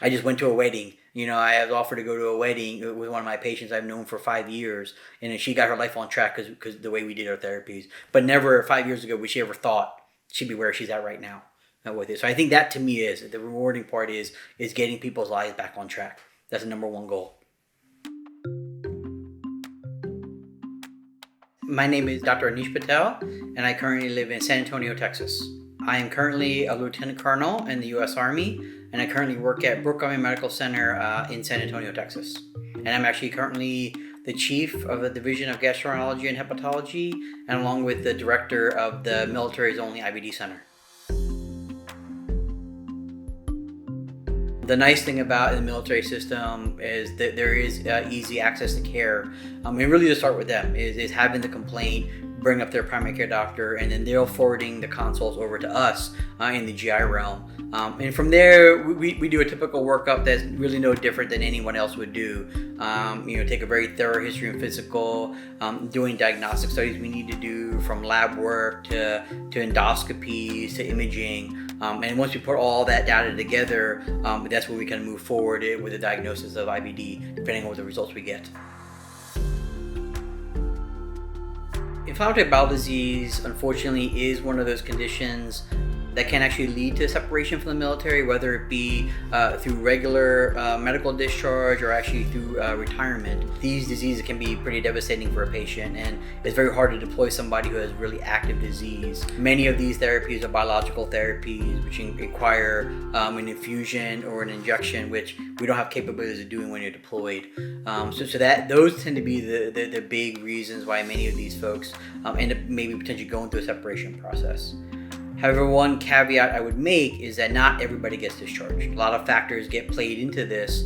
I just went to a wedding. I was offered to go to a wedding with one of my patients I've known for 5 years, and then she got her life on track because the way we did our therapies. But never 5 years ago would she ever thought she'd be where she's at right now with it. So I think that to me is the rewarding part is getting people's lives back on track. That's the number one goal. My name is Dr. Anish Patel, and I currently live in San Antonio, Texas. I am currently a lieutenant colonel in the U.S. Army, and I currently work at Brooke Army Medical Center in San Antonio, Texas. And I'm actually currently the chief of the Division of Gastroenterology and Hepatology, and along with the director of the military's only IBD center. The nice thing about the military system is that there is easy access to care. And really to start with them is having the complaint, bring up their primary care doctor, and then they're forwarding the consults over to us in the GI realm. And from there, we do a typical workup that's really no different than anyone else would do. Take a very thorough history and physical, doing diagnostic studies we need to do, from lab work to endoscopies to imaging. And once we put all that data together, that's where we can move forward with the diagnosis of IBD, depending on what the results we get. Inflammatory bowel disease, unfortunately, is one of those conditions that can actually lead to separation from the military, whether it be through regular medical discharge or actually through retirement. These diseases can be pretty devastating for a patient, and it's very hard to deploy somebody who has really active disease. Many of these therapies are biological therapies, which require an infusion or an injection, which we don't have capabilities of doing when you're deployed. So that those tend to be the big reasons why many of these folks end up maybe potentially going through a separation process. However, one caveat I would make is that not everybody gets discharged. A lot of factors get played into this,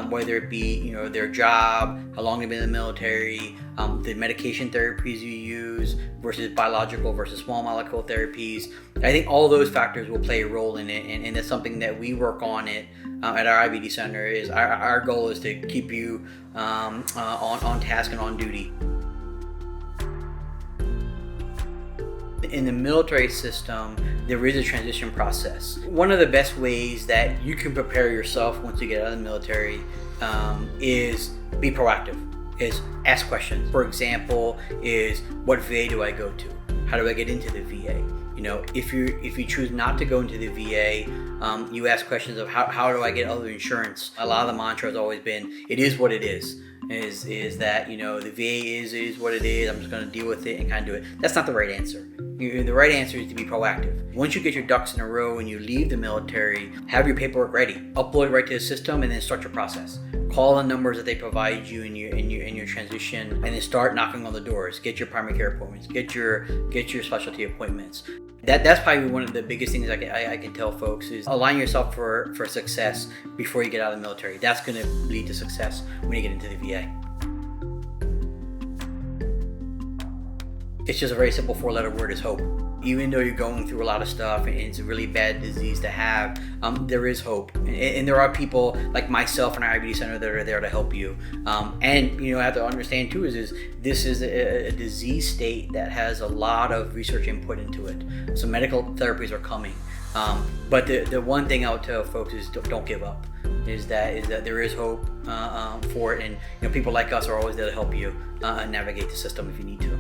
whether it be their job, how long they've been in the military, the medication therapies you use versus biological versus small molecule therapies. I think all those factors will play a role in it, and that's something that we work on it at our IBD center. Is our goal is to keep you on task and on duty. In the military system, there is a transition process. One of the best ways that you can prepare yourself once you get out of the military is be proactive, is ask questions. For example, is what VA do I go to? How do I get into the VA? If you choose not to go into the VA, you ask questions of how do I get other insurance? A lot of the mantra has always been, it is what it is. Is that the VA is what it is. I'm just going to deal with it and kind of do it. That's not the right answer. The right answer is to be proactive. Once you get your ducks in a row and you leave the military, have your paperwork ready, upload it right to the system, and then start your process. Call the numbers that they provide you in your transition, and then start knocking on the doors. Get your primary care appointments. Get your specialty appointments. That's probably one of the biggest things I can tell folks is align yourself for success before you get out of the military. That's going to lead to success when you get into the VA. It's just a very simple 4-letter word, is hope. Even though you're going through a lot of stuff and it's a really bad disease to have, there is hope. And there are people like myself and our IBD center that are there to help you. And have to understand too is this is a disease state that has a lot of research input into it. So medical therapies are coming. But the one thing I would tell folks is don't give up. Is that there is hope for it, and people like us are always there to help you navigate the system if you need to.